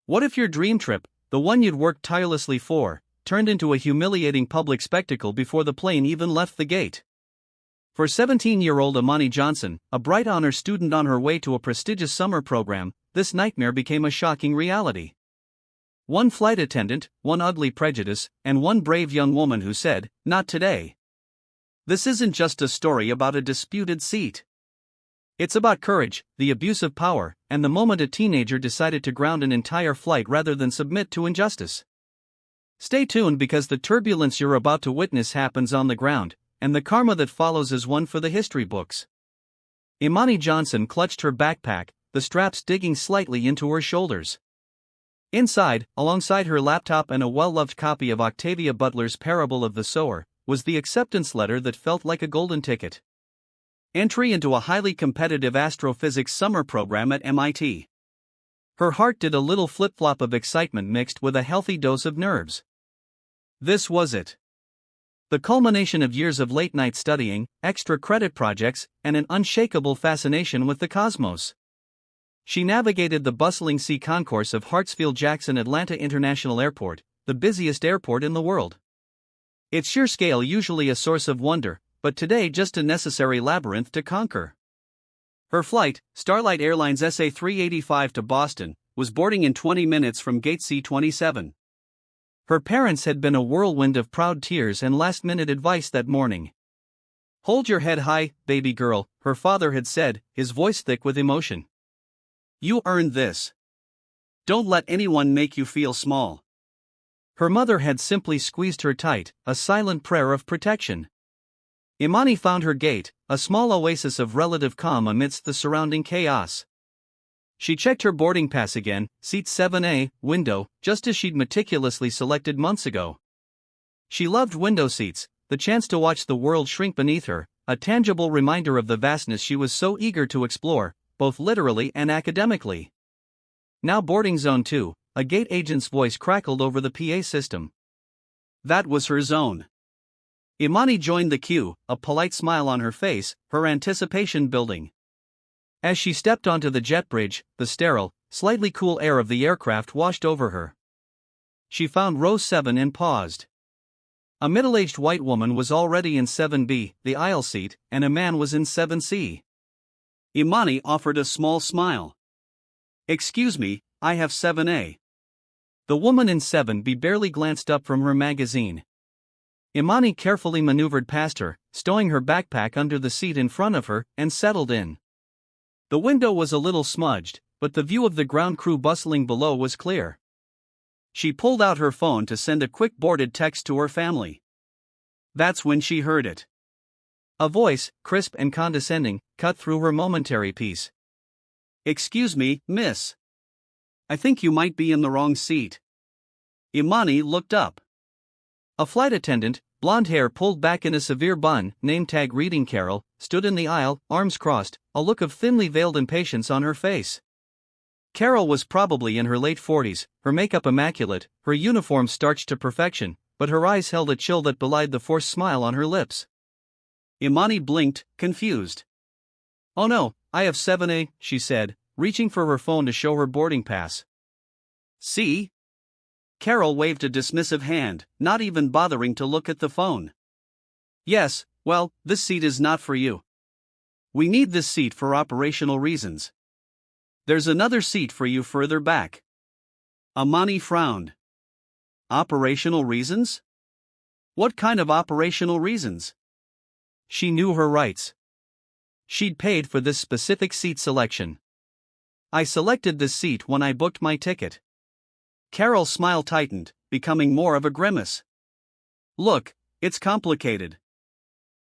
What if your dream trip, the one you'd worked tirelessly for, turned into a humiliating public spectacle before the plane even left the gate? For 17-year-old Immani Johnson, a bright honor student on her way to a prestigious summer program, this nightmare became a shocking reality. One flight attendant, one ugly prejudice, and one brave young woman who said, "Not today." This isn't just a story about a disputed seat. It's about courage, the abuse of power, and the moment a teenager decided to ground an entire flight rather than submit to injustice. Stay tuned because the turbulence you're about to witness happens on the ground, and the karma that follows is one for the history books. Immani Johnson clutched her backpack, the straps digging slightly into her shoulders. Inside, alongside her laptop and a well-loved copy of Octavia Butler's Parable of the Sower, was the acceptance letter that felt like a golden ticket. Entry into a highly competitive astrophysics summer program at MIT. Her heart did a little flip-flop of excitement mixed with a healthy dose of nerves. This was it. The culmination of years of late-night studying, extra credit projects, and an unshakable fascination with the cosmos. She navigated the bustling sea concourse of Hartsfield-Jackson Atlanta International Airport, the busiest airport in the world. Its sheer scale usually a source of wonder, but today just a necessary labyrinth to conquer. Her flight, Starlight Airlines SA-385 to Boston, was boarding in 20 minutes from gate C-27. Her parents had been a whirlwind of proud tears and last-minute advice that morning. "Hold your head high, baby girl," her father had said, his voice thick with emotion. "You earned this. Don't let anyone make you feel small." Her mother had simply squeezed her tight, a silent prayer of protection. Immani found her gate, a small oasis of relative calm amidst the surrounding chaos. She checked her boarding pass again, seat 7A, window, just as she'd meticulously selected months ago. She loved window seats, the chance to watch the world shrink beneath her, a tangible reminder of the vastness she was so eager to explore, both literally and academically. Now boarding zone 2, a gate agent's voice crackled over the PA system. That was her zone. Immani joined the queue, a polite smile on her face, her anticipation building. As she stepped onto the jet bridge, the sterile, slightly cool air of the aircraft washed over her. She found row 7 and paused. A middle-aged white woman was already in 7B, the aisle seat, and a man was in 7C. Immani offered a small smile. "Excuse me, I have 7A." The woman in 7B barely glanced up from her magazine. Immani carefully maneuvered past her, stowing her backpack under the seat in front of her, and settled in. The window was a little smudged, but the view of the ground crew bustling below was clear. She pulled out her phone to send a quick boarded text to her family. That's when she heard it. A voice, crisp and condescending, cut through her momentary peace. "Excuse me, miss. I think you might be in the wrong seat." Immani looked up. A flight attendant, blonde hair pulled back in a severe bun, name tag reading Carol, stood in the aisle, arms crossed, a look of thinly veiled impatience on her face. Carol was probably in her late 40s, her makeup immaculate, her uniform starched to perfection, but her eyes held a chill that belied the forced smile on her lips. Immani blinked, confused. "Oh no, I have 7A, she said, reaching for her phone to show her boarding pass. "See?" Carol waved a dismissive hand, not even bothering to look at the phone. "Yes, well, this seat is not for you. We need this seat for operational reasons. There's another seat for you further back." Immani frowned. "Operational reasons? What kind of operational reasons?" She knew her rights. She'd paid for this specific seat selection. "I selected this seat when I booked my ticket." Carol's smile tightened, becoming more of a grimace. "Look, it's complicated.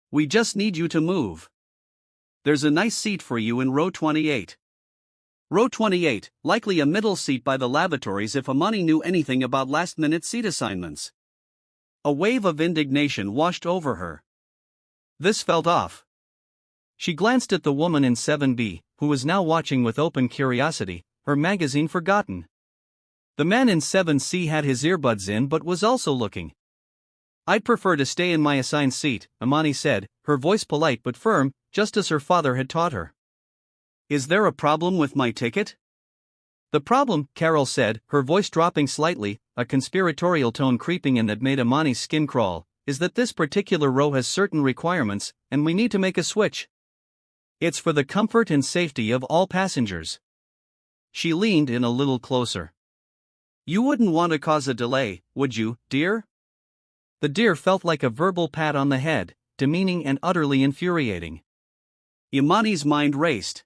We just need you to move. There's a nice seat for you in row 28. Row 28, likely a middle seat by the lavatories if Immani knew anything about last-minute seat assignments. A wave of indignation washed over her. This felt off. She glanced at the woman in 7B, who was now watching with open curiosity, her magazine forgotten. The man in 7C had his earbuds in but was also looking. "I'd prefer to stay in my assigned seat," Immani said, her voice polite but firm, just as her father had taught her. "Is there a problem with my ticket?" The problem, Carol said, her voice dropping slightly, a conspiratorial tone creeping in that made Immani's skin crawl, is that this particular row has certain requirements, and we need to make a switch. It's for the comfort and safety of all passengers. She leaned in a little closer. You wouldn't want to cause a delay, would you, dear? The dear felt like a verbal pat on the head, demeaning and utterly infuriating. Immani's mind raced.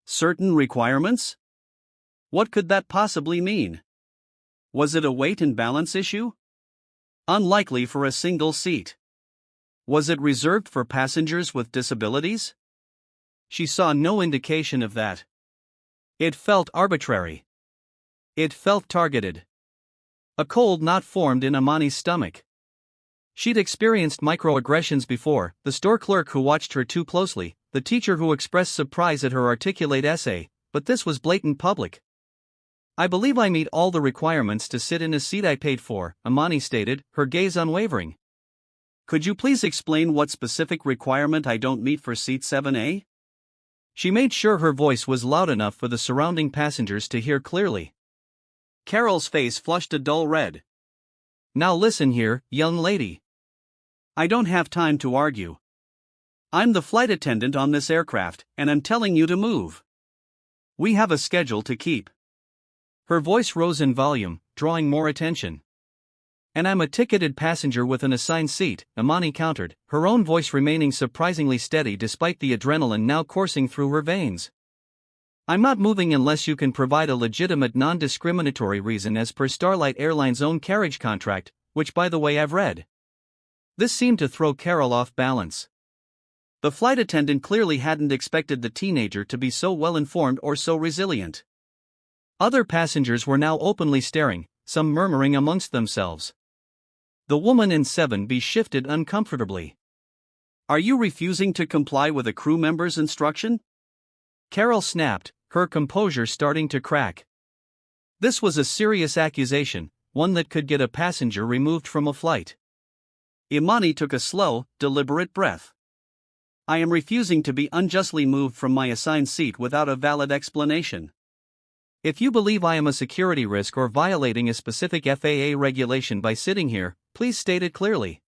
Certain requirements? What could that possibly mean? Was it a weight and balance issue? Unlikely for a single seat. Was it reserved for passengers with disabilities? She saw no indication of that. It felt arbitrary. It felt targeted. A cold knot formed in Immani's stomach. She'd experienced microaggressions before: the store clerk who watched her too closely, the teacher who expressed surprise at her articulate essay, but this was blatant public. I believe I meet all the requirements to sit in a seat I paid for, Immani stated, her gaze unwavering. Could you please explain what specific requirement I don't meet for seat 7A? She made sure her voice was loud enough for the surrounding passengers to hear clearly. Carol's face flushed a dull red. Now listen here, young lady. I don't have time to argue. I'm the flight attendant on this aircraft, and I'm telling you to move. We have a schedule to keep. Her voice rose in volume, drawing more attention. And I'm a ticketed passenger with an assigned seat, Immani countered, her own voice remaining surprisingly steady despite the adrenaline now coursing through her veins. I'm not moving unless you can provide a legitimate non-discriminatory reason as per Starlight Airlines' own carriage contract, which by the way I've read. This seemed to throw Carol off balance. The flight attendant clearly hadn't expected the teenager to be so well-informed or so resilient. Other passengers were now openly staring, some murmuring amongst themselves. The woman in 7B shifted uncomfortably. Are you refusing to comply with a crew member's instruction? Carol snapped, her composure starting to crack. This was a serious accusation, one that could get a passenger removed from a flight. Immani took a slow, deliberate breath. I am refusing to be unjustly moved from my assigned seat without a valid explanation. If you believe I am a security risk or violating a specific FAA regulation by sitting here, please state it clearly.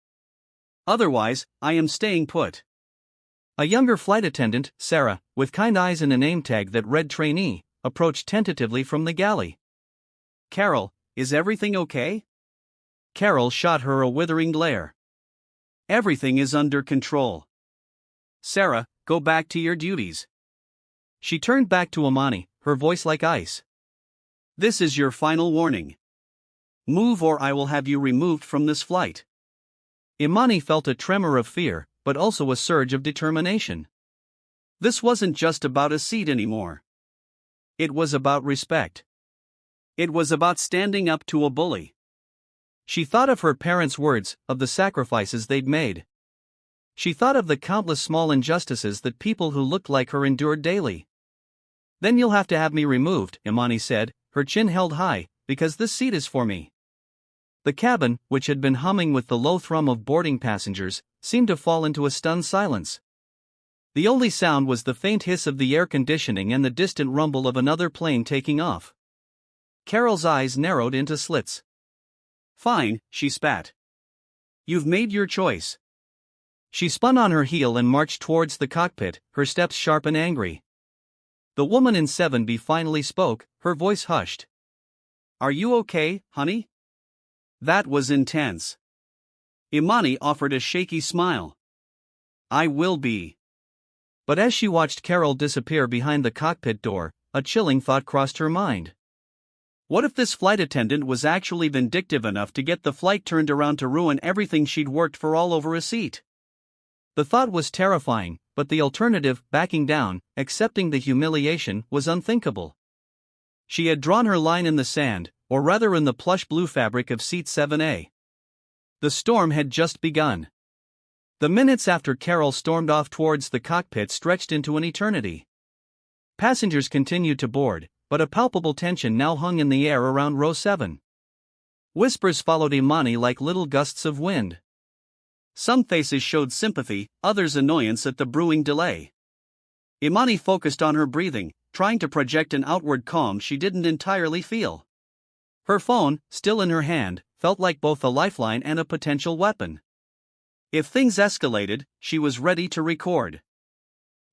Otherwise, I am staying put. A younger flight attendant, Sarah, with kind eyes and a name tag that read trainee, approached tentatively from the galley. Carol, is everything okay? Carol shot her a withering glare. Everything is under control. Sarah, go back to your duties. She turned back to Immani, her voice like ice. This is your final warning. Move or I will have you removed from this flight. Immani felt a tremor of fear, but also a surge of determination. This wasn't just about a seat anymore. It was about respect. It was about standing up to a bully. She thought of her parents' words, of the sacrifices they'd made. She thought of the countless small injustices that people who looked like her endured daily. Then you'll have to have me removed, Immani said, her chin held high, because this seat is for me. The cabin, which had been humming with the low thrum of boarding passengers, seemed to fall into a stunned silence. The only sound was the faint hiss of the air conditioning and the distant rumble of another plane taking off. Carol's eyes narrowed into slits. Fine, she spat. You've made your choice. She spun on her heel and marched towards the cockpit, her steps sharp and angry. The woman in 7B finally spoke, her voice hushed. Are you okay, honey? That was intense. Immani offered a shaky smile. I will be. But as she watched Carol disappear behind the cockpit door, a chilling thought crossed her mind. What if this flight attendant was actually vindictive enough to get the flight turned around to ruin everything she'd worked for all over a seat? The thought was terrifying, but the alternative, backing down, accepting the humiliation, was unthinkable. She had drawn her line in the sand, or rather in the plush blue fabric of seat 7A. The storm had just begun. The minutes after Carol stormed off towards the cockpit stretched into an eternity. Passengers continued to board, but a palpable tension now hung in the air around row 7. Whispers followed Immani like little gusts of wind. Some faces showed sympathy, others annoyance at the brewing delay. Immani focused on her breathing, trying to project an outward calm she didn't entirely feel. Her phone, still in her hand, felt like both a lifeline and a potential weapon. If things escalated, she was ready to record.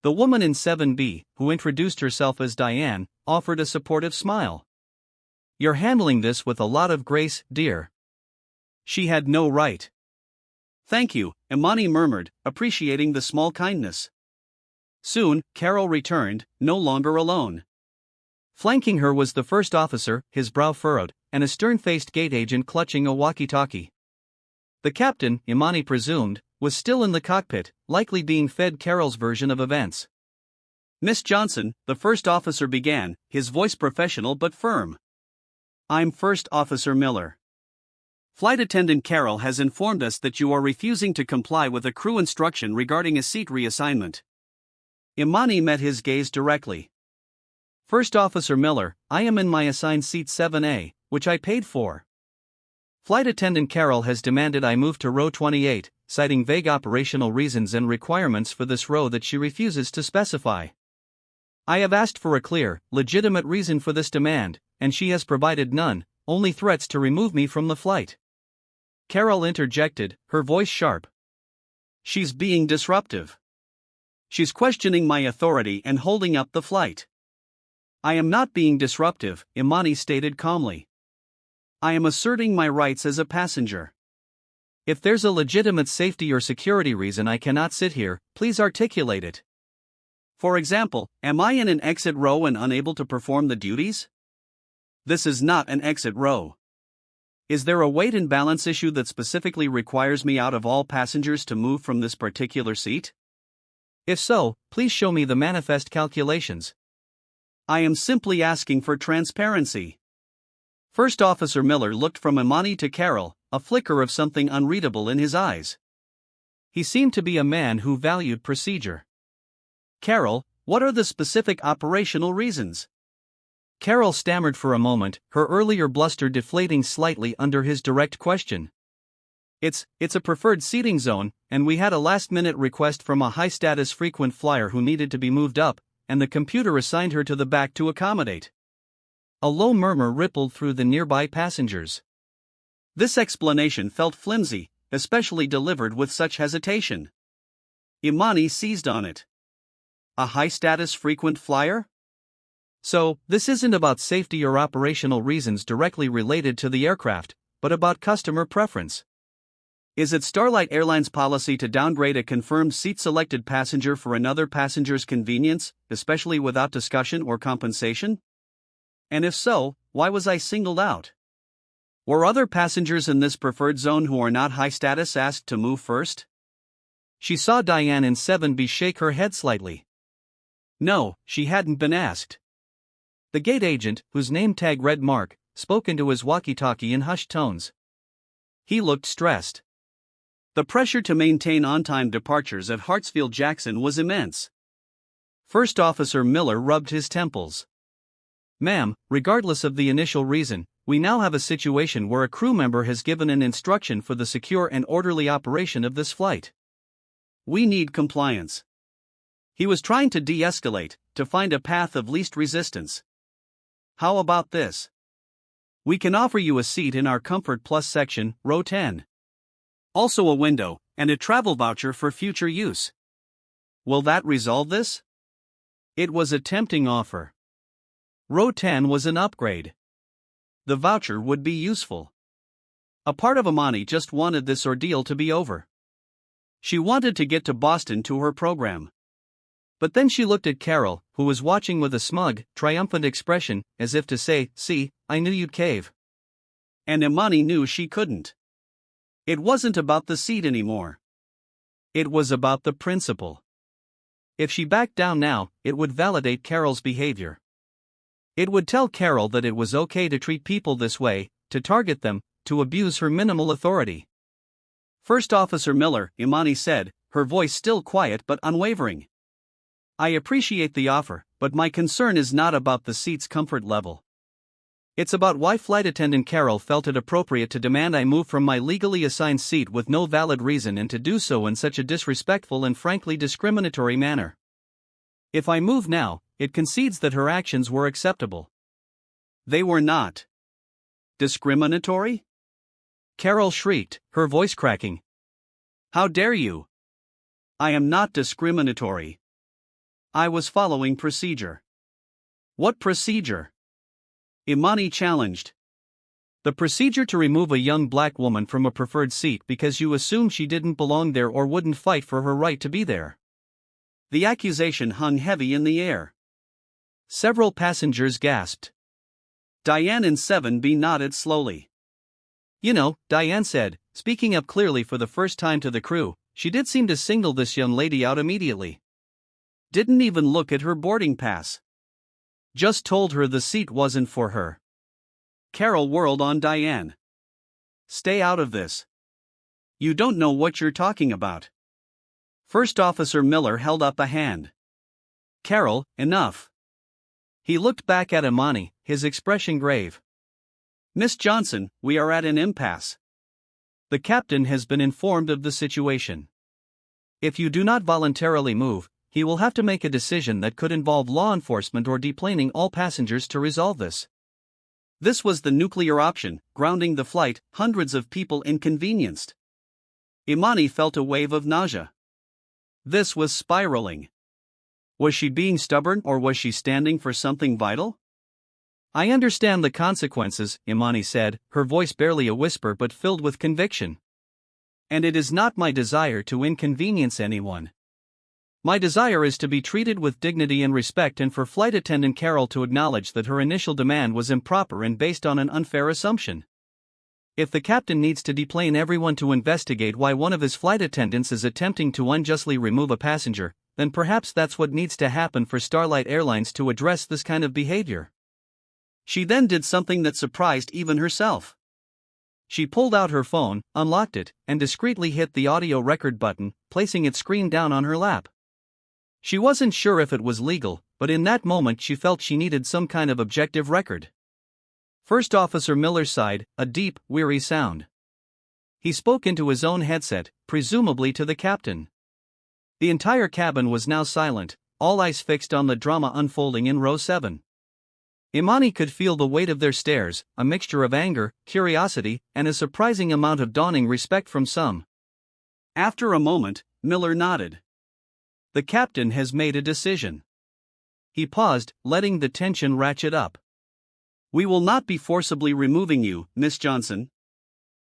The woman in 7B, who introduced herself as Diane, offered a supportive smile. "You're handling this with a lot of grace, dear." She had no right. "Thank you," Immani murmured, appreciating the small kindness. Soon, Carol returned, no longer alone. Flanking her was the first officer, his brow furrowed, and a stern-faced gate agent clutching a walkie-talkie. The captain, Immani presumed, was still in the cockpit, likely being fed Carol's version of events. "Miss Johnson," the first officer began, his voice professional but firm. "I'm First Officer Miller. Flight Attendant Carol has informed us that you are refusing to comply with a crew instruction regarding a seat reassignment." Immani met his gaze directly. "First Officer Miller, I am in my assigned seat 7A, which I paid for. Flight Attendant Carol has demanded I move to row 28, citing vague operational reasons and requirements for this row that she refuses to specify. I have asked for a clear, legitimate reason for this demand, and she has provided none, only threats to remove me from the flight." Carol interjected, her voice sharp. "She's being disruptive. She's questioning my authority and holding up the flight." "I am not being disruptive," Immani stated calmly. "I am asserting my rights as a passenger. If there's a legitimate safety or security reason I cannot sit here, please articulate it. For example, am I in an exit row and unable to perform the duties? This is not an exit row. Is there a weight and balance issue that specifically requires me out of all passengers to move from this particular seat? If so, please show me the manifest calculations. I am simply asking for transparency." First Officer Miller looked from Immani to Carol, a flicker of something unreadable in his eyes. He seemed to be a man who valued procedure. "Carol, what are the specific operational reasons?" Carol stammered for a moment, her earlier bluster deflating slightly under his direct question. It's a preferred seating zone, and we had a last-minute request from a high-status frequent flyer who needed to be moved up, and the computer assigned her to the back to accommodate." A low murmur rippled through the nearby passengers. This explanation felt flimsy, especially delivered with such hesitation. Immani seized on it. "A high-status frequent flyer? So, this isn't about safety or operational reasons directly related to the aircraft, but about customer preference. Is it Starlight Airlines' policy to downgrade a confirmed seat-selected passenger for another passenger's convenience, especially without discussion or compensation? And if so, why was I singled out? Were other passengers in this preferred zone who are not high status asked to move first?" She saw Diane in 7B shake her head slightly. No, she hadn't been asked. The gate agent, whose name tag read Mark, spoke into his walkie-talkie in hushed tones. He looked stressed. The pressure to maintain on-time departures at Hartsfield-Jackson was immense. First Officer Miller rubbed his temples. "Ma'am, regardless of the initial reason, we now have a situation where a crew member has given an instruction for the secure and orderly operation of this flight. We need compliance." He was trying to de-escalate, to find a path of least resistance. "How about this? We can offer you a seat in our Comfort Plus section, row 10. Also a window, and a travel voucher for future use. Will that resolve this?" It was a tempting offer. Row 10 was an upgrade. The voucher would be useful. A part of Immani just wanted this ordeal to be over. She wanted to get to Boston to her program. But then she looked at Carol, who was watching with a smug, triumphant expression, as if to say, "See, I knew you'd cave." And Immani knew she couldn't. It wasn't about the seat anymore. It was about the principle. If she backed down now, it would validate Carol's behavior. It would tell Carol that it was okay to treat people this way, to target them, to abuse her minimal authority. "First Officer Miller," Immani said, her voice still quiet but unwavering. "I appreciate the offer, but my concern is not about the seat's comfort level. It's about why Flight Attendant Carol felt it appropriate to demand I move from my legally assigned seat with no valid reason and to do so in such a disrespectful and frankly discriminatory manner. If I move now, it concedes that her actions were acceptable. They were not. Discriminatory? Carol shrieked, her voice cracking. How dare you? I am not discriminatory. I was following procedure. What procedure? Immani challenged. The procedure to remove a young black woman from a preferred seat because you assumed she didn't belong there or wouldn't fight for her right to be there. The accusation hung heavy in the air. Several passengers gasped. Diane in 7B nodded slowly. You know, Diane said, speaking up clearly for the first time to the crew, she did seem to single this young lady out immediately. Didn't even look at her boarding pass. Just told her the seat wasn't for her. Carol whirled on Diane. Stay out of this. You don't know what you're talking about. First Officer Miller held up a hand. Carol, enough. He looked back at Immani, his expression grave. Miss Johnson, we are at an impasse. The captain has been informed of the situation. If you do not voluntarily move, he will have to make a decision that could involve law enforcement or deplaning all passengers to resolve this. This was the nuclear option, grounding the flight, hundreds of people inconvenienced. Immani felt a wave of nausea. This was spiraling. Was she being stubborn or was she standing for something vital? I understand the consequences, Immani said, her voice barely a whisper but filled with conviction. And it is not my desire to inconvenience anyone. My desire is to be treated with dignity and respect and for Flight Attendant Carol to acknowledge that her initial demand was improper and based on an unfair assumption. If the captain needs to deplane everyone to investigate why one of his flight attendants is attempting to unjustly remove a passenger, then perhaps that's what needs to happen for Starlight Airlines to address this kind of behavior. She then did something that surprised even herself. She pulled out her phone, unlocked it, and discreetly hit the audio record button, placing its screen down on her lap. She wasn't sure if it was legal, but in that moment she felt she needed some kind of objective record. First Officer Miller sighed, a deep, weary sound. He spoke into his own headset, presumably to the captain. The entire cabin was now silent, all eyes fixed on the drama unfolding in row 7. Immani could feel the weight of their stares, a mixture of anger, curiosity, and a surprising amount of dawning respect from some. After a moment, Miller nodded. The captain has made a decision. He paused, letting the tension ratchet up. We will not be forcibly removing you, Miss Johnson.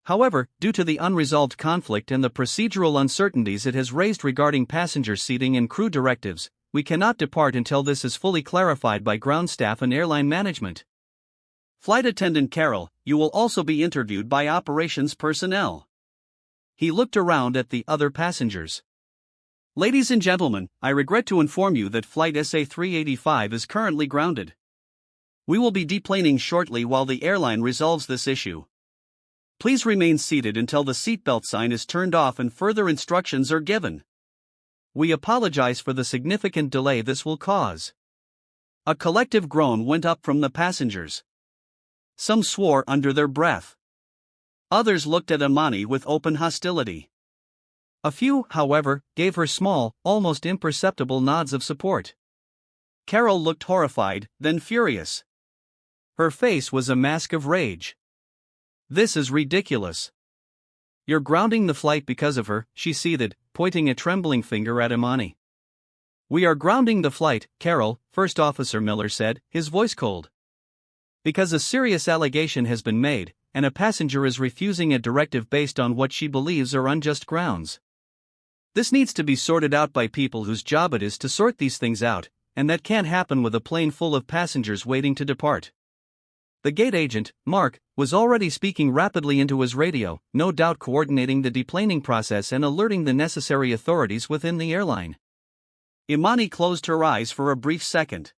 However, due to the unresolved conflict and the procedural uncertainties it has raised regarding passenger seating and crew directives, we cannot depart until this is fully clarified by ground staff and airline management. Flight Attendant Carol, you will also be interviewed by operations personnel. He looked around at the other passengers. Ladies and gentlemen, I regret to inform you that Flight SA-385 is currently grounded. We will be deplaning shortly while the airline resolves this issue. Please remain seated until the seatbelt sign is turned off and further instructions are given. We apologize for the significant delay this will cause. A collective groan went up from the passengers. Some swore under their breath. Others looked at Immani with open hostility. A few, however, gave her small, almost imperceptible nods of support. Carol looked horrified, then furious. Her face was a mask of rage. This is ridiculous. You're grounding the flight because of her, she seethed, pointing a trembling finger at Immani. We are grounding the flight, Carol, First Officer Miller said, his voice cold. Because a serious allegation has been made, and a passenger is refusing a directive based on what she believes are unjust grounds. This needs to be sorted out by people whose job it is to sort these things out, and that can't happen with a plane full of passengers waiting to depart. The gate agent, Mark, was already speaking rapidly into his radio, no doubt coordinating the deplaning process and alerting the necessary authorities within the airline. Immani closed her eyes for a brief second.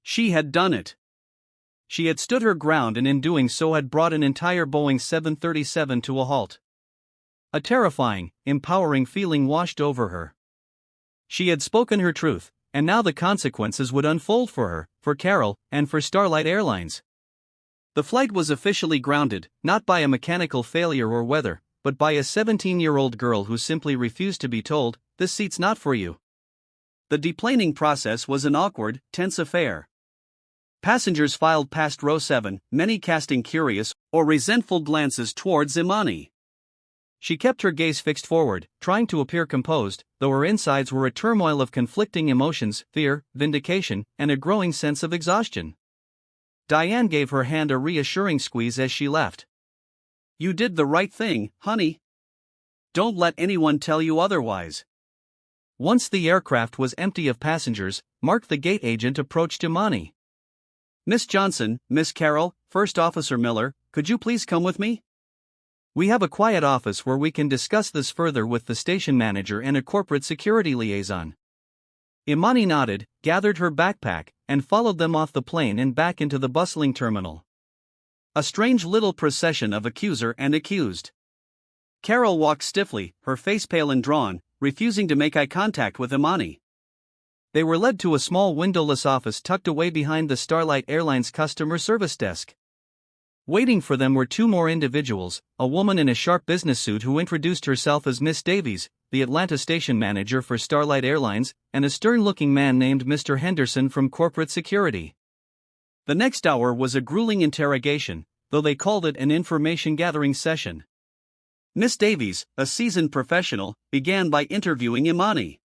She had done it. She had stood her ground and in doing so had brought an entire Boeing 737 to a halt. A terrifying, empowering feeling washed over her. She had spoken her truth, and now the consequences would unfold for her, for Carol, and for Starlight Airlines. The flight was officially grounded, not by a mechanical failure or weather, but by a 17-year-old girl who simply refused to be told, "This seat's not for you." The deplaning process was an awkward, tense affair. Passengers filed past row 7, many casting curious or resentful glances towards Immani. She kept her gaze fixed forward, trying to appear composed, though her insides were a turmoil of conflicting emotions, fear, vindication, and a growing sense of exhaustion. Diane gave her hand a reassuring squeeze as she left. "You did the right thing, honey. Don't let anyone tell you otherwise." Once the aircraft was empty of passengers, Mark the gate agent approached Immani. "Miss Johnson, Miss Carroll, First Officer Miller, could you please come with me? We have a quiet office where we can discuss this further with the station manager and a corporate security liaison." Immani nodded, gathered her backpack, and followed them off the plane and back into the bustling terminal. A strange little procession of accuser and accused. Carroll walked stiffly, her face pale and drawn, refusing to make eye contact with Immani. They were led to a small windowless office tucked away behind the Starlight Airlines customer service desk. Waiting for them were two more individuals, a woman in a sharp business suit who introduced herself as Miss Davies, the Atlanta station manager for Starlight Airlines, and a stern-looking man named Mr. Henderson from corporate security. The next hour was a grueling interrogation, though they called it an information-gathering session. Miss Davies, a seasoned professional, began by interviewing Immani.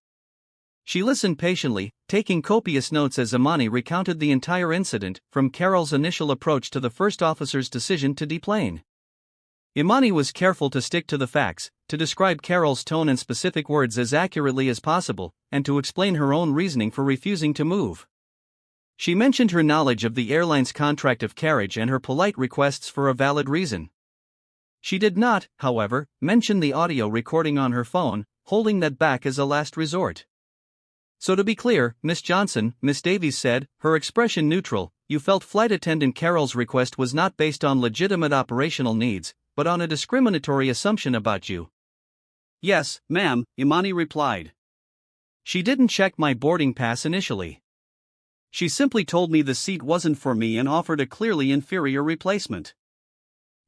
She listened patiently, taking copious notes as Immani recounted the entire incident, from Carroll's initial approach to the first officer's decision to deplane. Immani was careful to stick to the facts, to describe Carroll's tone and specific words as accurately as possible, and to explain her own reasoning for refusing to move. She mentioned her knowledge of the airline's contract of carriage and her polite requests for a valid reason. She did not, however, mention the audio recording on her phone, holding that back as a last resort. "So to be clear, Miss Johnson," Miss Davies said, her expression neutral, "you felt Flight Attendant Carroll's request was not based on legitimate operational needs, but on a discriminatory assumption about you." "Yes, ma'am," Immani replied. "She didn't check my boarding pass initially. She simply told me the seat wasn't for me and offered a clearly inferior replacement."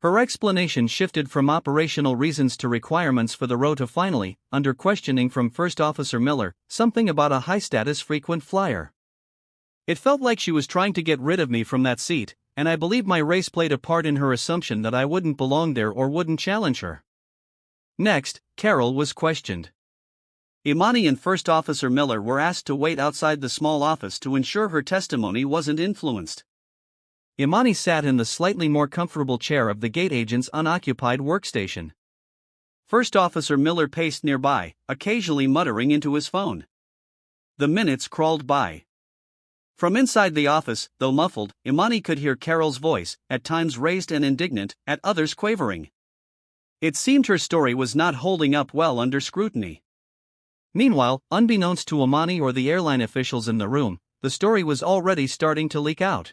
Her explanation shifted from operational reasons to requirements for the row to finally, under questioning from First Officer Miller, something about a high-status frequent flyer. "It felt like she was trying to get rid of me from that seat, and I believe my race played a part in her assumption that I wouldn't belong there or wouldn't challenge her." Next, Carroll was questioned. Immani and First Officer Miller were asked to wait outside the small office to ensure her testimony wasn't influenced. Immani sat in the slightly more comfortable chair of the gate agent's unoccupied workstation. First Officer Miller paced nearby, occasionally muttering into his phone. The minutes crawled by. From inside the office, though muffled, Immani could hear Carroll's voice, at times raised and indignant, at others quavering. It seemed her story was not holding up well under scrutiny. Meanwhile, unbeknownst to Immani or the airline officials in the room, the story was already starting to leak out.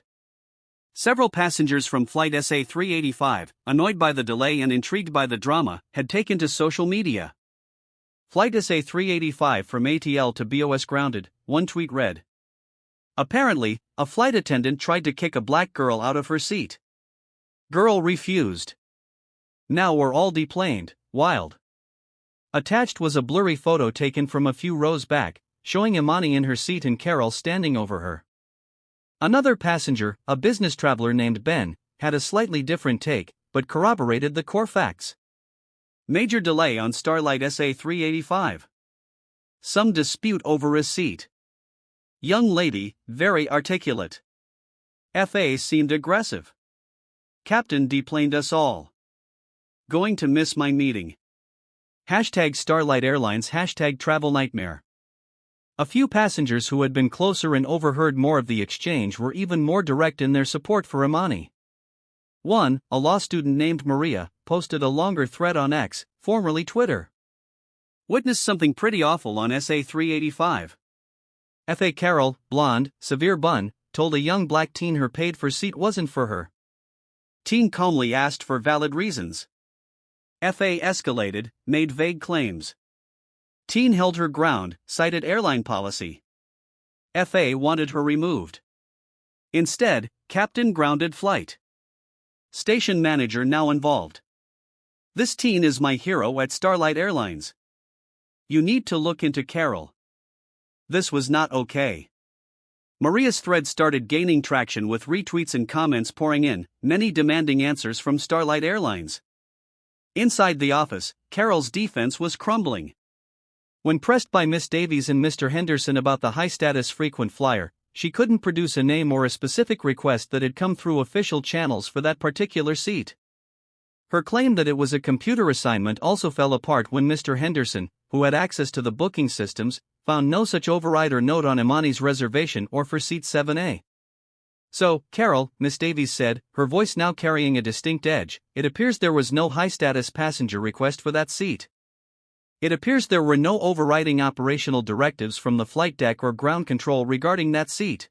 Several passengers from Flight SA-385, annoyed by the delay and intrigued by the drama, had taken to social media. "Flight SA-385 from ATL to BOS grounded," one tweet read. "Apparently, a flight attendant tried to kick a black girl out of her seat. Girl refused. Now we're all deplaned, wild." Attached was a blurry photo taken from a few rows back, showing Immani in her seat and Carroll standing over her. Another passenger, a business traveler named Ben, had a slightly different take, but corroborated the core facts. Major delay on Starlight SA-385. Some dispute over a seat. Young lady, very articulate. FA seemed aggressive. Captain deplaned us all. Going to miss my meeting. Hashtag Starlight Airlines, hashtag travel nightmare. A few passengers who had been closer and overheard more of the exchange were even more direct in their support for Immani. One, a law student named Maria, posted a longer thread on X, formerly Twitter. "Witnessed something pretty awful on SA-385. F.A. Carroll, blonde, severe bun, told a young black teen her paid-for seat wasn't for her. Teen calmly asked for valid reasons. F.A. escalated, made vague claims. Teen held her ground, cited airline policy. F.A. wanted her removed. Instead, captain grounded flight. Station manager now involved. This teen is my hero at Starlight Airlines. You need to look into Carroll." This was not okay. Maria's thread started gaining traction with retweets and comments pouring in, many demanding answers from Starlight Airlines. Inside the office, Carol's defense was crumbling. When pressed by Miss Davies and Mr. Henderson about the high-status frequent flyer, she couldn't produce a name or a specific request that had come through official channels for that particular seat. Her claim that it was a computer assignment also fell apart when Mr. Henderson, who had access to the booking systems, found no such override or note on Immani's reservation or for seat 7A. So, Carol, Miss Davies said, her voice now carrying a distinct edge, it appears there was no high-status passenger request for that seat. It appears there were no overriding operational directives from the flight deck or ground control regarding that seat.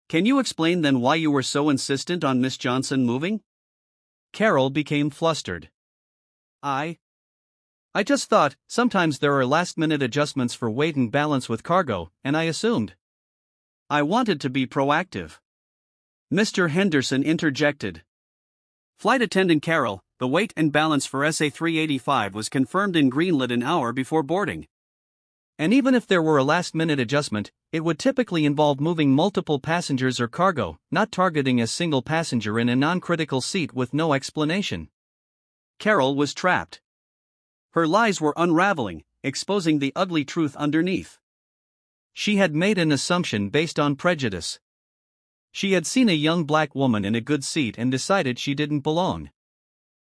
Can you explain then why you were so insistent on Miss Johnson moving? Carol became flustered. I just thought, sometimes there are last-minute adjustments for weight and balance with cargo, and I assumed. I wanted to be proactive. Mr. Henderson interjected. Flight attendant Carol, the weight and balance for SA-385 was confirmed and greenlit an hour before boarding. And even if there were a last-minute adjustment, it would typically involve moving multiple passengers or cargo, not targeting a single passenger in a non-critical seat with no explanation. Carol was trapped. Her lies were unraveling, exposing the ugly truth underneath. She had made an assumption based on prejudice. She had seen a young black woman in a good seat and decided she didn't belong.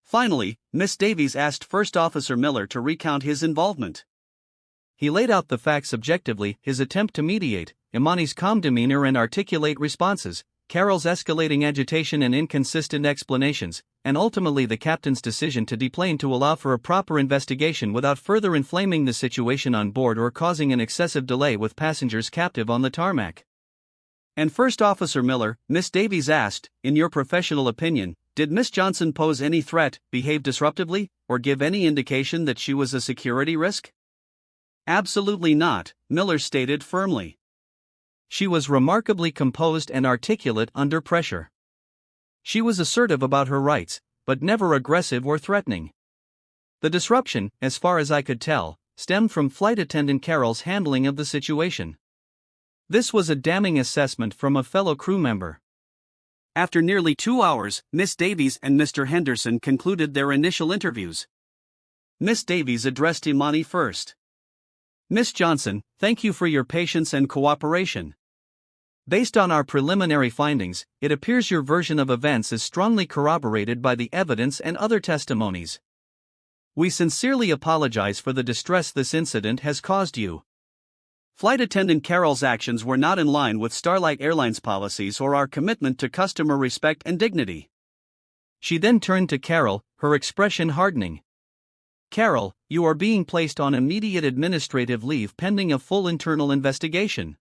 Finally, Miss Davies asked First Officer Miller to recount his involvement. He laid out the facts objectively, his attempt to mediate, Immani's calm demeanor and articulate responses, Carol's escalating agitation and inconsistent explanations, and ultimately the captain's decision to deplane to allow for a proper investigation without further inflaming the situation on board or causing an excessive delay with passengers captive on the tarmac. And First Officer Miller, Miss Davies asked, in your professional opinion, did Miss Johnson pose any threat, behave disruptively, or give any indication that she was a security risk? Absolutely not, Miller stated firmly. She was remarkably composed and articulate under pressure. She was assertive about her rights, but never aggressive or threatening. The disruption, as far as I could tell, stemmed from flight attendant Carol's handling of the situation. This was a damning assessment from a fellow crew member. After nearly 2 hours, Miss Davies and Mr. Henderson concluded their initial interviews. Miss Davies addressed Immani first. Miss Johnson, thank you for your patience and cooperation. Based on our preliminary findings, it appears your version of events is strongly corroborated by the evidence and other testimonies. We sincerely apologize for the distress this incident has caused you. Flight attendant Carol's actions were not in line with Starlight Airlines policies or our commitment to customer respect and dignity. She then turned to Carol, her expression hardening. Carol, you are being placed on immediate administrative leave pending a full internal investigation.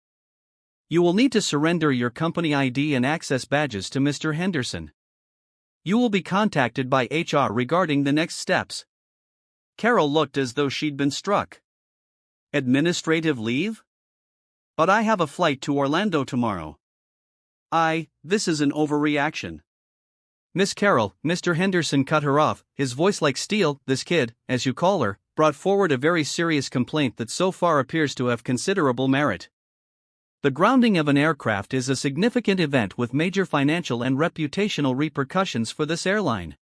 You will need to surrender your company ID and access badges to Mr. Henderson. You will be contacted by HR regarding the next steps. Carol looked as though she'd been struck. Administrative leave? But I have a flight to Orlando tomorrow. This is an overreaction. Miss Carol, Mr. Henderson cut her off, his voice like steel. This kid, as you call her, brought forward a very serious complaint that so far appears to have considerable merit. The grounding of an aircraft is a significant event with major financial and reputational repercussions for this airline.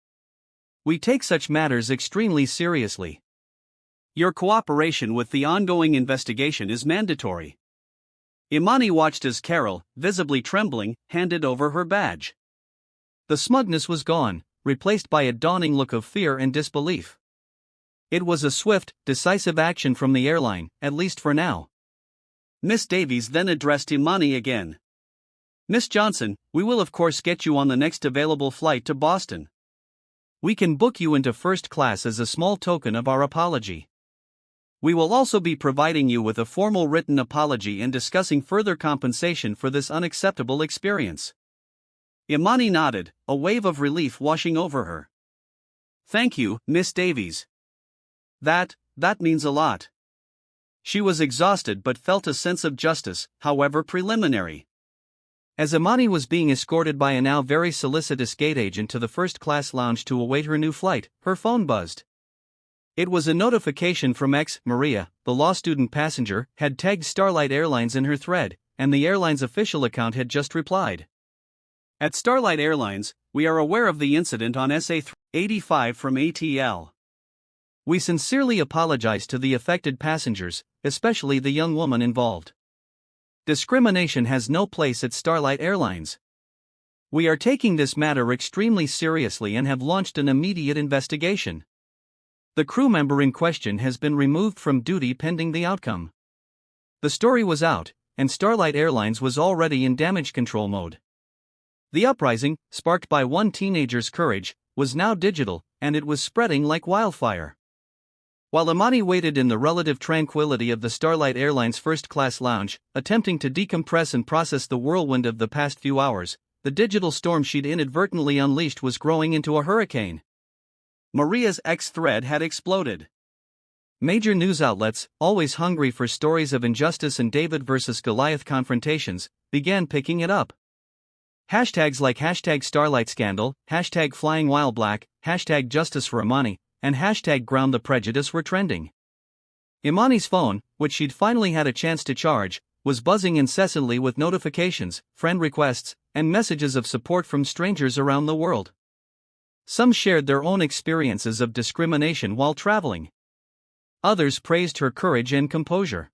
We take such matters extremely seriously. Your cooperation with the ongoing investigation is mandatory. Immani watched as Carol, visibly trembling, handed over her badge. The smugness was gone, replaced by a dawning look of fear and disbelief. It was a swift, decisive action from the airline, at least for now. Miss Davies then addressed Immani again. Miss Johnson, we will of course get you on the next available flight to Boston. We can book you into first class as a small token of our apology. We will also be providing you with a formal written apology and discussing further compensation for this unacceptable experience. Immani nodded, a wave of relief washing over her. Thank you, Miss Davies. That means a lot. She was exhausted but felt a sense of justice, however preliminary. As Immani was being escorted by a now very solicitous gate agent to the first-class lounge to await her new flight, her phone buzzed. It was a notification from Maria, the law student passenger, had tagged Starlight Airlines in her thread, and the airline's official account had just replied. At Starlight Airlines, we are aware of the incident on SA-385 from ATL. We sincerely apologize to the affected passengers, especially the young woman involved. Discrimination has no place at Starlight Airlines. We are taking this matter extremely seriously and have launched an immediate investigation. The crew member in question has been removed from duty pending the outcome. The story was out, and Starlight Airlines was already in damage control mode. The uprising, sparked by one teenager's courage, was now digital, and it was spreading like wildfire. While Immani waited in the relative tranquility of the Starlight Airlines first-class lounge, attempting to decompress and process the whirlwind of the past few hours, the digital storm she'd inadvertently unleashed was growing into a hurricane. Maria's X-thread had exploded. Major news outlets, always hungry for stories of injustice and David versus Goliath confrontations, began picking it up. Hashtags like #StarlightScandal, #FlyingWhileBlack, #JusticeForImmani, and #GroundThePrejudice were trending. Immani's phone, which she'd finally had a chance to charge, was buzzing incessantly with notifications, friend requests, and messages of support from strangers around the world. Some shared their own experiences of discrimination while traveling. Others praised her courage and composure.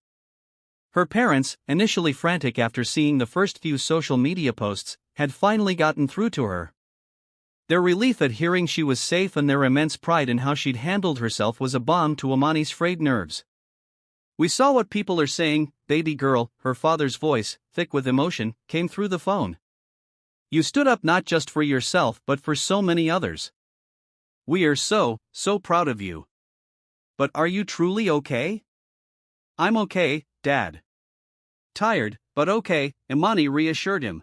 Her parents, initially frantic after seeing the first few social media posts, had finally gotten through to her. Their relief at hearing she was safe and their immense pride in how she'd handled herself was a balm to Immani's frayed nerves. "We saw what people are saying, baby girl," her father's voice, thick with emotion, came through the phone. "You stood up not just for yourself but for so many others. We are so proud of you. But are you truly okay?" "I'm okay, Dad." "Tired, but okay," Immani reassured him.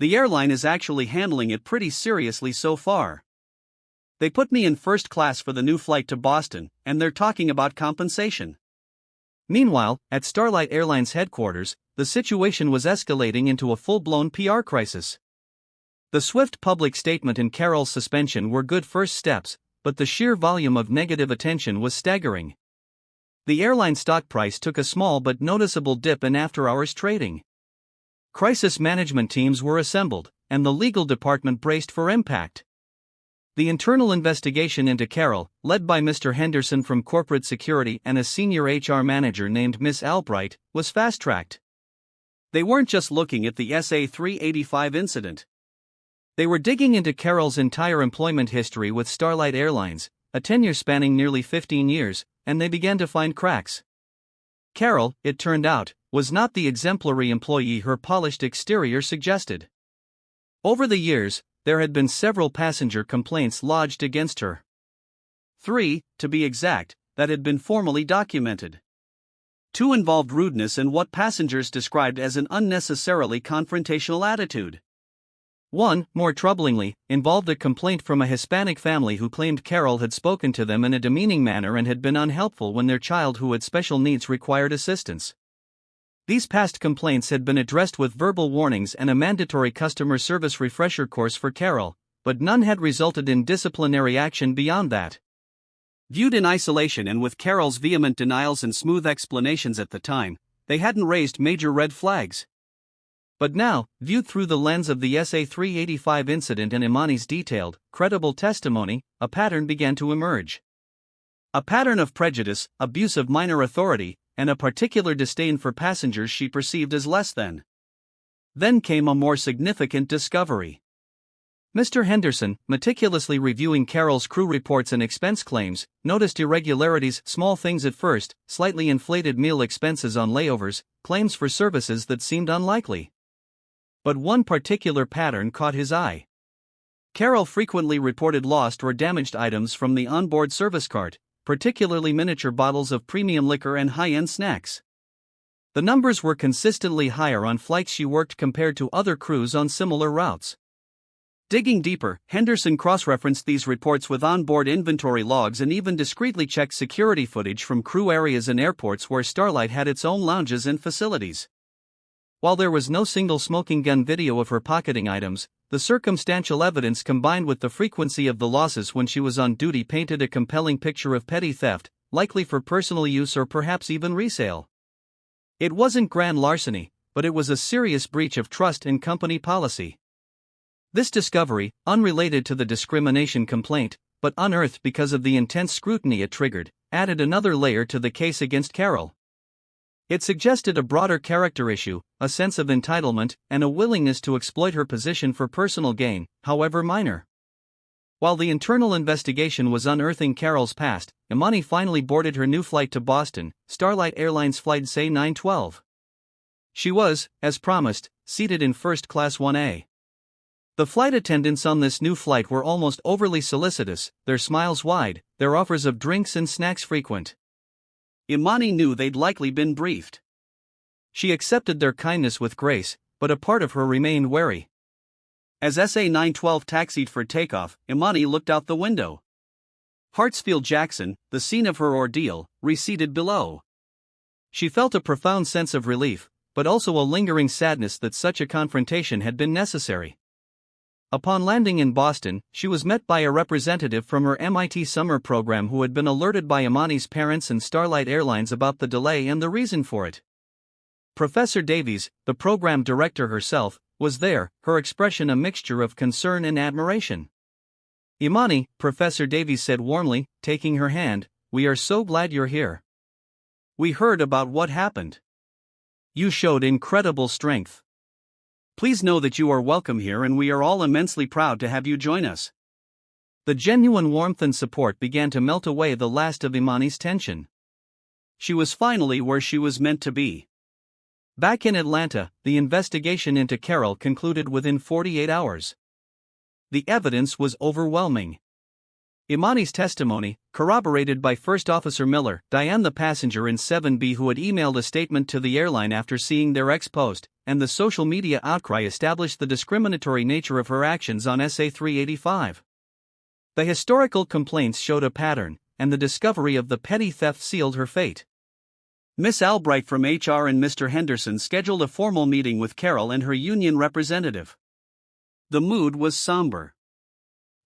"The airline is actually handling it pretty seriously so far. They put me in first class for the new flight to Boston, and they're talking about compensation." Meanwhile, at Starlight Airlines headquarters, the situation was escalating into a full-blown PR crisis. The swift public statement and Carol's suspension were good first steps, but the sheer volume of negative attention was staggering. The airline stock price took a small but noticeable dip in after-hours trading. Crisis management teams were assembled, and the legal department braced for impact. The internal investigation into Carol, led by Mr. Henderson from corporate security and a senior HR manager named Miss Albright, was fast-tracked. They weren't just looking at the SA-385 incident. They were digging into Carol's entire employment history with Starlight Airlines, a tenure spanning nearly 15 years, and they began to find cracks. Carol, it turned out, was not the exemplary employee her polished exterior suggested. Over the years, there had been several passenger complaints lodged against her. 3, to be exact, that had been formally documented. 2 involved rudeness and what passengers described as an unnecessarily confrontational attitude. 1, more troublingly, involved a complaint from a Hispanic family who claimed Carol had spoken to them in a demeaning manner and had been unhelpful when their child who had special needs required assistance. These past complaints had been addressed with verbal warnings and a mandatory customer service refresher course for Carol, but none had resulted in disciplinary action beyond that. Viewed in isolation and with Carol's vehement denials and smooth explanations at the time, they hadn't raised major red flags. But now, viewed through the lens of the SA-385 incident and Immani's detailed, credible testimony, a pattern began to emerge. A pattern of prejudice, abuse of minor authority, and a particular disdain for passengers she perceived as less than. Then came a more significant discovery. Mr. Henderson, meticulously reviewing Carol's crew reports and expense claims, noticed irregularities, small things at first, slightly inflated meal expenses on layovers, claims for services that seemed unlikely. But one particular pattern caught his eye. Carol frequently reported lost or damaged items from the onboard service cart, particularly miniature bottles of premium liquor and high-end snacks. The numbers were consistently higher on flights she worked compared to other crews on similar routes. Digging deeper, Henderson cross-referenced these reports with onboard inventory logs and even discreetly checked security footage from crew areas and airports where Starlight had its own lounges and facilities. While there was no single smoking gun video of her pocketing items, the circumstantial evidence combined with the frequency of the losses when she was on duty painted a compelling picture of petty theft, likely for personal use or perhaps even resale. It wasn't grand larceny, but it was a serious breach of trust and company policy. This discovery, unrelated to the discrimination complaint, but unearthed because of the intense scrutiny it triggered, added another layer to the case against Carol. It suggested a broader character issue, a sense of entitlement, and a willingness to exploit her position for personal gain, however minor. While the internal investigation was unearthing Carol's past, Immani finally boarded her new flight to Boston, Starlight Airlines Flight SA-912. She was, as promised, seated in First Class 1A. The flight attendants on this new flight were almost overly solicitous, their smiles wide, their offers of drinks and snacks frequent. Immani knew they'd likely been briefed. She accepted their kindness with grace, but a part of her remained wary. As SA-912 taxied for takeoff, Immani looked out the window. Hartsfield-Jackson, the scene of her ordeal, receded below. She felt a profound sense of relief, but also a lingering sadness that such a confrontation had been necessary. Upon landing in Boston, she was met by a representative from her MIT summer program who had been alerted by Immani's parents and Starlight Airlines about the delay and the reason for it. Professor Davies, the program director herself, was there, her expression a mixture of concern and admiration. "Immani," Professor Davies said warmly, taking her hand, "we are so glad you're here. We heard about what happened. You showed incredible strength. Please know that you are welcome here and we are all immensely proud to have you join us." The genuine warmth and support began to melt away the last of Immani's tension. She was finally where she was meant to be. Back in Atlanta, the investigation into Carol concluded within 48 hours. The evidence was overwhelming. Immani's testimony, corroborated by First Officer Miller, Diane the passenger in 7B who had emailed a statement to the airline after seeing their ex-post, and the social media outcry established the discriminatory nature of her actions on SA-385. The historical complaints showed a pattern, and the discovery of the petty theft sealed her fate. Miss Albright from HR and Mr. Henderson scheduled a formal meeting with Carol and her union representative. The mood was somber.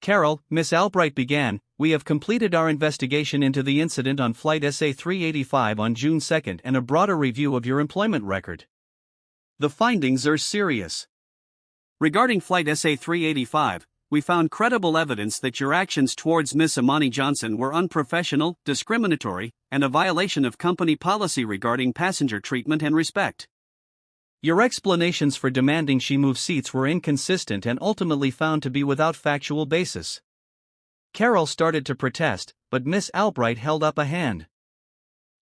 "Carol," Miss Albright began, "we have completed our investigation into the incident on Flight SA-385 on June 2 and a broader review of your employment record. The findings are serious. Regarding Flight SA-385, we found credible evidence that your actions towards Miss Immani Johnson were unprofessional, discriminatory, and a violation of company policy regarding passenger treatment and respect. Your explanations for demanding she move seats were inconsistent and ultimately found to be without factual basis." Carol started to protest, but Miss Albright held up a hand.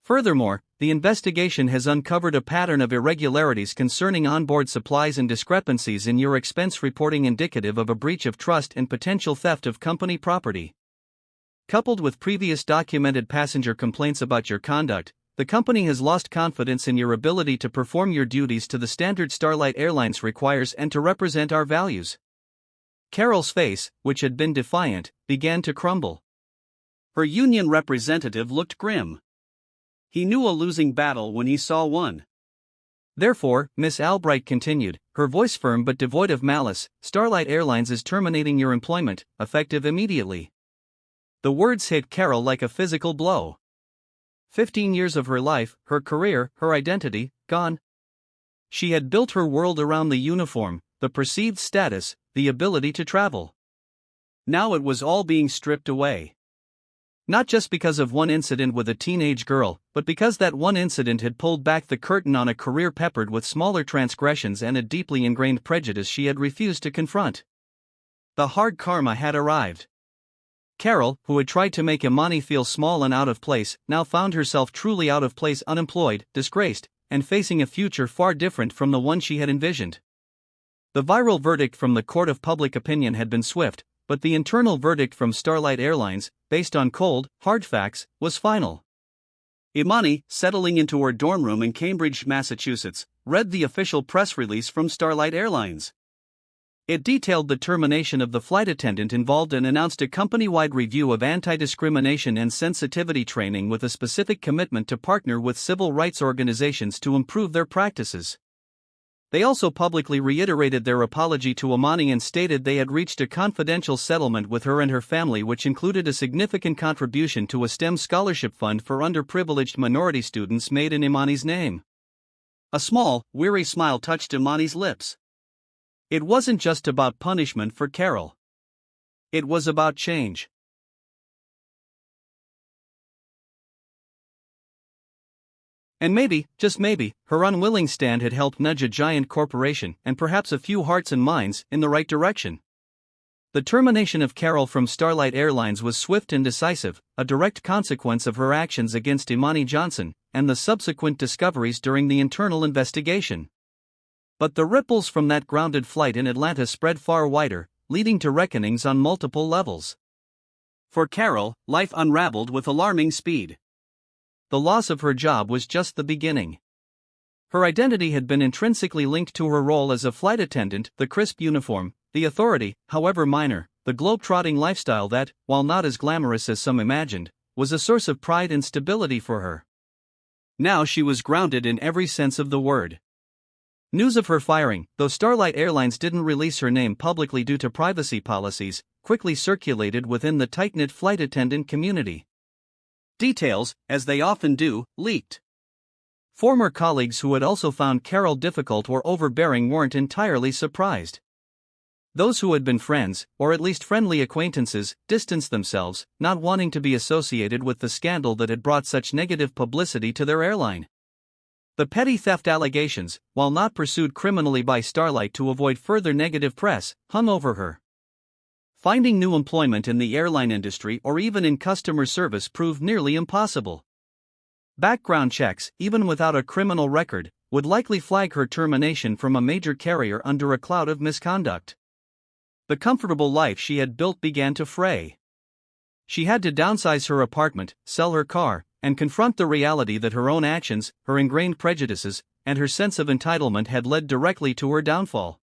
"Furthermore, the investigation has uncovered a pattern of irregularities concerning onboard supplies and discrepancies in your expense reporting indicative of a breach of trust and potential theft of company property. Coupled with previous documented passenger complaints about your conduct, the company has lost confidence in your ability to perform your duties to the standard Starlight Airlines requires and to represent our values." Carol's face, which had been defiant, began to crumble. Her union representative looked grim. He knew a losing battle when he saw one. "Therefore," Miss Albright continued, her voice firm but devoid of malice, "Starlight Airlines is terminating your employment, effective immediately." The words hit Carol like a physical blow. 15 years of her life, her career, her identity, gone. She had built her world around the uniform, the perceived status, the ability to travel. Now it was all being stripped away. Not just because of one incident with a teenage girl, but because that one incident had pulled back the curtain on a career peppered with smaller transgressions and a deeply ingrained prejudice she had refused to confront. The hard karma had arrived. Carol, who had tried to make Immani feel small and out of place, now found herself truly out of place, unemployed, disgraced, and facing a future far different from the one she had envisioned. The viral verdict from the court of public opinion had been swift, but the internal verdict from Starlight Airlines, based on cold, hard facts, was final. Immani, settling into her dorm room in Cambridge, Massachusetts, read the official press release from Starlight Airlines. It detailed the termination of the flight attendant involved and announced a company-wide review of anti-discrimination and sensitivity training with a specific commitment to partner with civil rights organizations to improve their practices. They also publicly reiterated their apology to Immani and stated they had reached a confidential settlement with her and her family, which included a significant contribution to a STEM scholarship fund for underprivileged minority students made in Immani's name. A small, weary smile touched Immani's lips. It wasn't just about punishment for Carol. It was about change. And maybe, just maybe, her unwilling stand had helped nudge a giant corporation, and perhaps a few hearts and minds, in the right direction. The termination of Carol from Starlight Airlines was swift and decisive, a direct consequence of her actions against Immani Johnson, and the subsequent discoveries during the internal investigation. But the ripples from that grounded flight in Atlanta spread far wider, leading to reckonings on multiple levels. For Carol, life unraveled with alarming speed. The loss of her job was just the beginning. Her identity had been intrinsically linked to her role as a flight attendant, the crisp uniform, the authority, however minor, the globe-trotting lifestyle that, while not as glamorous as some imagined, was a source of pride and stability for her. Now she was grounded in every sense of the word. News of her firing, though Starlight Airlines didn't release her name publicly due to privacy policies, quickly circulated within the tight-knit flight attendant community. Details, as they often do, leaked. Former colleagues who had also found Carol difficult or overbearing weren't entirely surprised. Those who had been friends, or at least friendly acquaintances, distanced themselves, not wanting to be associated with the scandal that had brought such negative publicity to their airline. The petty theft allegations, while not pursued criminally by Starlight to avoid further negative press, hung over her. Finding new employment in the airline industry or even in customer service proved nearly impossible. Background checks, even without a criminal record, would likely flag her termination from a major carrier under a cloud of misconduct. The comfortable life she had built began to fray. She had to downsize her apartment, sell her car, and confront the reality that her own actions, her ingrained prejudices, and her sense of entitlement had led directly to her downfall.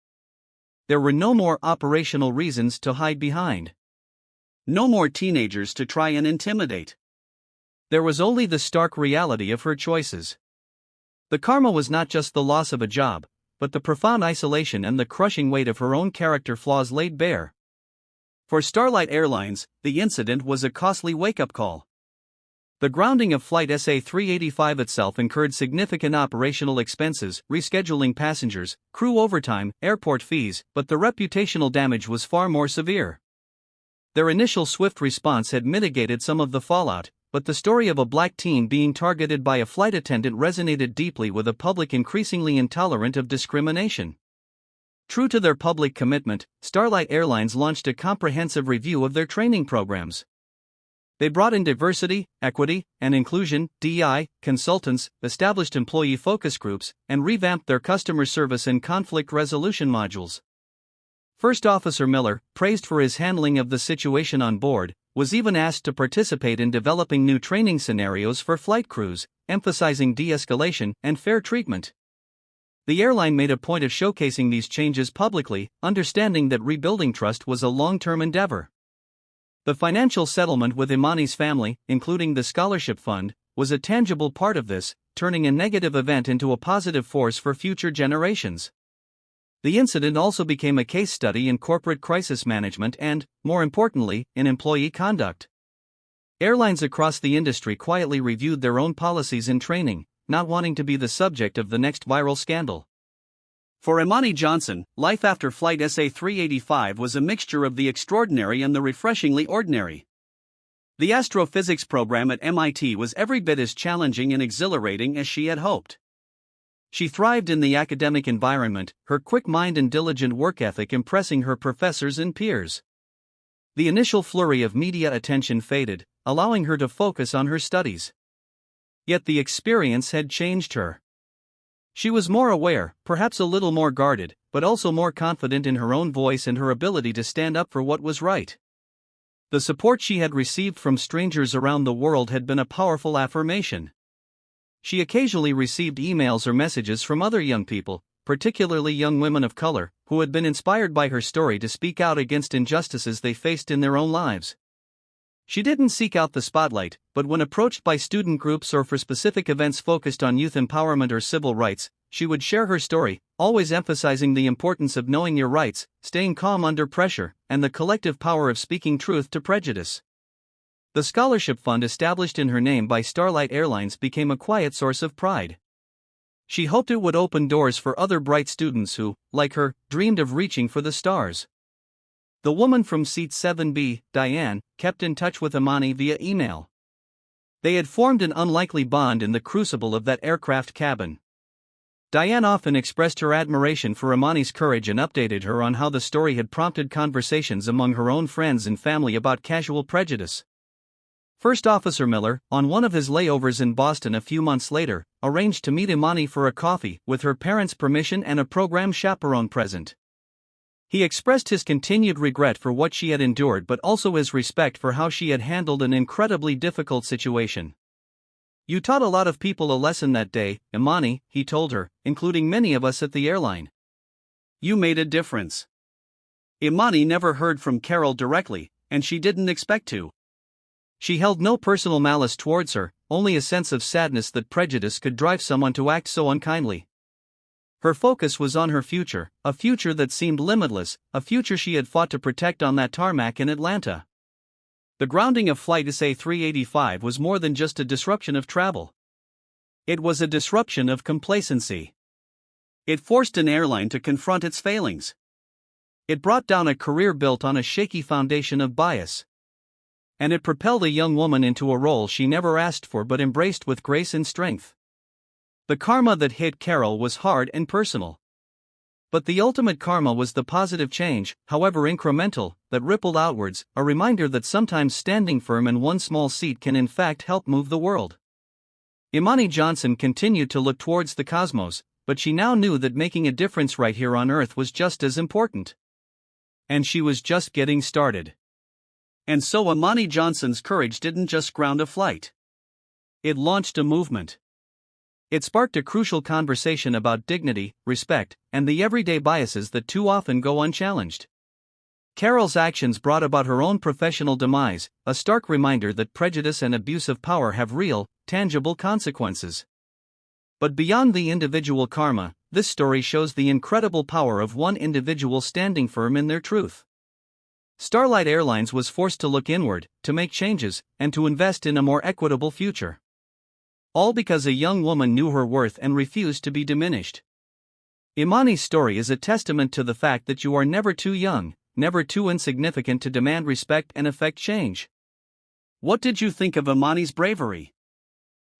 There were no more operational reasons to hide behind. No more teenagers to try and intimidate. There was only the stark reality of her choices. The karma was not just the loss of a job, but the profound isolation and the crushing weight of her own character flaws laid bare. For Starlight Airlines, the incident was a costly wake-up call. The grounding of Flight SA-385 itself incurred significant operational expenses, rescheduling passengers, crew overtime, airport fees, but the reputational damage was far more severe. Their initial swift response had mitigated some of the fallout, but the story of a black teen being targeted by a flight attendant resonated deeply with a public increasingly intolerant of discrimination. True to their public commitment, Starlight Airlines launched a comprehensive review of their training programs. They brought in diversity, equity, and inclusion (DEI) consultants, established employee focus groups, and revamped their customer service and conflict resolution modules. First Officer Miller, praised for his handling of the situation on board, was even asked to participate in developing new training scenarios for flight crews, emphasizing de-escalation and fair treatment. The airline made a point of showcasing these changes publicly, understanding that rebuilding trust was a long-term endeavor. The financial settlement with Immani's family, including the scholarship fund, was a tangible part of this, turning a negative event into a positive force for future generations. The incident also became a case study in corporate crisis management and, more importantly, in employee conduct. Airlines across the industry quietly reviewed their own policies and training, not wanting to be the subject of the next viral scandal. For Immani Johnson, life after Flight SA-385 was a mixture of the extraordinary and the refreshingly ordinary. The astrophysics program at MIT was every bit as challenging and exhilarating as she had hoped. She thrived in the academic environment, her quick mind and diligent work ethic impressing her professors and peers. The initial flurry of media attention faded, allowing her to focus on her studies. Yet the experience had changed her. She was more aware, perhaps a little more guarded, but also more confident in her own voice and her ability to stand up for what was right. The support she had received from strangers around the world had been a powerful affirmation. She occasionally received emails or messages from other young people, particularly young women of color, who had been inspired by her story to speak out against injustices they faced in their own lives. She didn't seek out the spotlight, but when approached by student groups or for specific events focused on youth empowerment or civil rights, she would share her story, always emphasizing the importance of knowing your rights, staying calm under pressure, and the collective power of speaking truth to prejudice. The scholarship fund established in her name by Starlight Airlines became a quiet source of pride. She hoped it would open doors for other bright students who, like her, dreamed of reaching for the stars. The woman from seat 7B, Diane, kept in touch with Immani via email. They had formed an unlikely bond in the crucible of that aircraft cabin. Diane often expressed her admiration for Immani's courage and updated her on how the story had prompted conversations among her own friends and family about casual prejudice. First Officer Miller, on one of his layovers in Boston a few months later, arranged to meet Immani for a coffee, with her parents' permission and a program chaperone present. He expressed his continued regret for what she had endured but also his respect for how she had handled an incredibly difficult situation. "You taught a lot of people a lesson that day, Immani," he told her, "including many of us at the airline. You made a difference." Immani never heard from Carol directly, and she didn't expect to. She held no personal malice towards her, only a sense of sadness that prejudice could drive someone to act so unkindly. Her focus was on her future, a future that seemed limitless, a future she had fought to protect on that tarmac in Atlanta. The grounding of Flight SA-385 was more than just a disruption of travel. It was a disruption of complacency. It forced an airline to confront its failings. It brought down a career built on a shaky foundation of bias. And it propelled a young woman into a role she never asked for but embraced with grace and strength. The karma that hit Carol was hard and personal. But the ultimate karma was the positive change, however incremental, that rippled outwards, a reminder that sometimes standing firm in one small seat can in fact help move the world. Immani Johnson continued to look towards the cosmos, but she now knew that making a difference right here on Earth was just as important. And she was just getting started. And so Immani Johnson's courage didn't just ground a flight. It launched a movement. It sparked a crucial conversation about dignity, respect, and the everyday biases that too often go unchallenged. Carol's actions brought about her own professional demise, a stark reminder that prejudice and abuse of power have real, tangible consequences. But beyond the individual karma, this story shows the incredible power of one individual standing firm in their truth. Starlight Airlines was forced to look inward, to make changes, and to invest in a more equitable future. All because a young woman knew her worth and refused to be diminished. Immani's story is a testament to the fact that you are never too young, never too insignificant to demand respect and effect change. What did you think of Immani's bravery?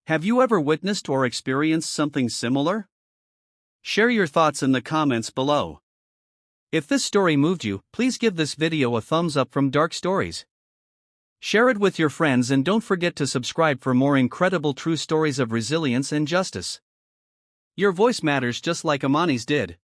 Have you ever witnessed or experienced something similar? Share your thoughts in the comments below. If this story moved you, please give this video a thumbs up from Dark Stories. Share it with your friends and don't forget to subscribe for more incredible true stories of resilience and justice. Your voice matters just like Immani's did.